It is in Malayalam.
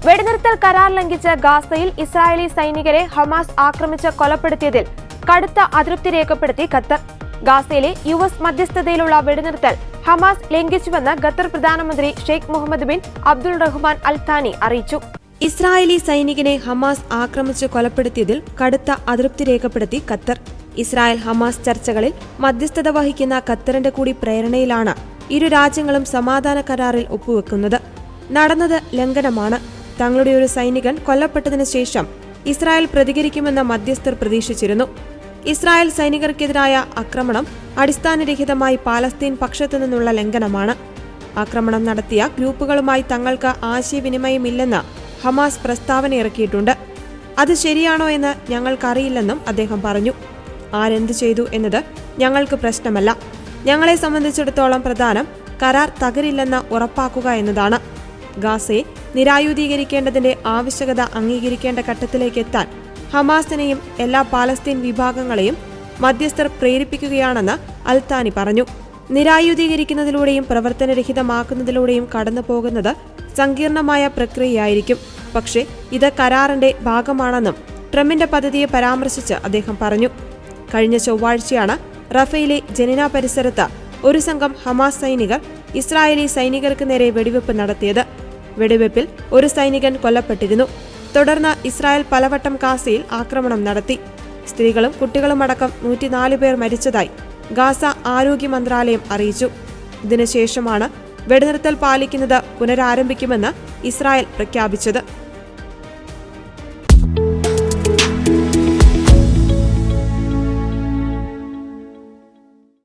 വെടിനിർത്തൽ കരാർ ലംഘിച്ച് ഗാസയിൽ ഇസ്രായേലി സൈനികരെ ഹമാസ് ആക്രമിച്ച് കൊലപ്പെടുത്തിയതിൽ കടുത്ത അതൃപ്തി രേഖപ്പെടുത്തി ഖത്തർ. ഗാസയിലെ യുഎസ് മധ്യസ്ഥതയിലുള്ള വെടിനിർത്തൽ ഹമാസ് ലംഘിച്ചുവെന്ന് ഖത്തർ പ്രധാനമന്ത്രി ഷെയ്ഖ് മുഹമ്മദ് ബിൻ അബ്ദുൾ റഹ്മാൻ അൽ താനി അറിയിച്ചു. ഇസ്രായേലി സൈനികനെ ഹമാസ് ആക്രമിച്ച് കൊലപ്പെടുത്തിയതിൽ കടുത്ത അതൃപ്തി രേഖപ്പെടുത്തി ഖത്തർ. ഇസ്രായേൽ ഹമാസ് ചർച്ചകളിൽ മധ്യസ്ഥത വഹിക്കുന്ന ഖത്തറിന്റെ കൂടി പ്രേരണയിലാണ് ഇരു രാജ്യങ്ങളും സമാധാന കരാറിൽ ഒപ്പുവെക്കുന്നത്. നടന്നത് ലംഘനമാണ്. തങ്ങളുടെ ഒരു സൈനികൻ കൊല്ലപ്പെട്ടതിനു ശേഷം ഇസ്രായേൽ പ്രതികരിക്കുമെന്ന് മധ്യസ്ഥർ പ്രതീക്ഷിച്ചിരുന്നു. ഇസ്രായേൽ സൈനികർക്കെതിരായ ആക്രമണം അടിസ്ഥാനരഹിതമായി പാലസ്തീൻ പക്ഷത്തു നിന്നുള്ള ലംഘനമാണ്. ആക്രമണം നടത്തിയ ഗ്രൂപ്പുകളുമായി തങ്ങൾക്ക് ആശയവിനിമയമില്ലെന്ന് ഹമാസ് പ്രസ്താവന ഇറക്കിയിട്ടുണ്ട്. അത് ശരിയാണോ എന്ന് ഞങ്ങൾക്കറിയില്ലെന്നും അദ്ദേഹം പറഞ്ഞു. ആരെന്ത് ചെയ്തു എന്നത് ഞങ്ങൾക്ക് പ്രശ്നമല്ല. ഞങ്ങളെ സംബന്ധിച്ചിടത്തോളം പ്രധാനം കരാർ തകരില്ലെന്ന് ഉറപ്പാക്കുക എന്നതാണ്. ഗാസയെ നിരായുധീകരിക്കേണ്ടതിന്റെ ആവശ്യകത അംഗീകരിക്കേണ്ട ഘട്ടത്തിലേക്ക് എത്താൻ ഹമാസിനെയും എല്ലാ പാലസ്തീൻ വിഭാഗങ്ങളെയും മധ്യസ്ഥർ പ്രേരിപ്പിക്കുകയാണെന്ന് അൽ താനി പറഞ്ഞു. നിരായുധീകരിക്കുന്നതിലൂടെയും പ്രവർത്തനരഹിതമാക്കുന്നതിലൂടെയും കടന്നു പോകുന്നത് സങ്കീർണമായ പ്രക്രിയയായിരിക്കും. പക്ഷേ ഇത് കരാറിന്റെ ഭാഗമാണെന്നും ട്രംപിന്റെ പദ്ധതിയെ പരാമർശിച്ച് അദ്ദേഹം പറഞ്ഞു. കഴിഞ്ഞ ചൊവ്വാഴ്ചയാണ് റഫയിലെ ജനിന പരിസരത്ത് ഒരു സംഘം ഹമാസ് സൈനികർ ഇസ്രായേലി സൈനികർക്ക് നേരെ വെടിവെപ്പ് നടത്തിയത്. വെടിവെപ്പിൽ ഒരു സൈനികൻ കൊല്ലപ്പെട്ടിരുന്നു. തുടർന്ന് ഇസ്രായേൽ പലവട്ടം ഗാസയിൽ ആക്രമണം നടത്തി. സ്ത്രീകളും കുട്ടികളുമടക്കം 104 പേർ മരിച്ചതായി ഗാസ ആരോഗ്യ മന്ത്രാലയം അറിയിച്ചു. ഇതിനുശേഷമാണ് വെടിനിർത്തൽ പാലിക്കുന്നത് പുനരാരംഭിക്കുമെന്ന് ഇസ്രായേൽ പ്രഖ്യാപിച്ചത്.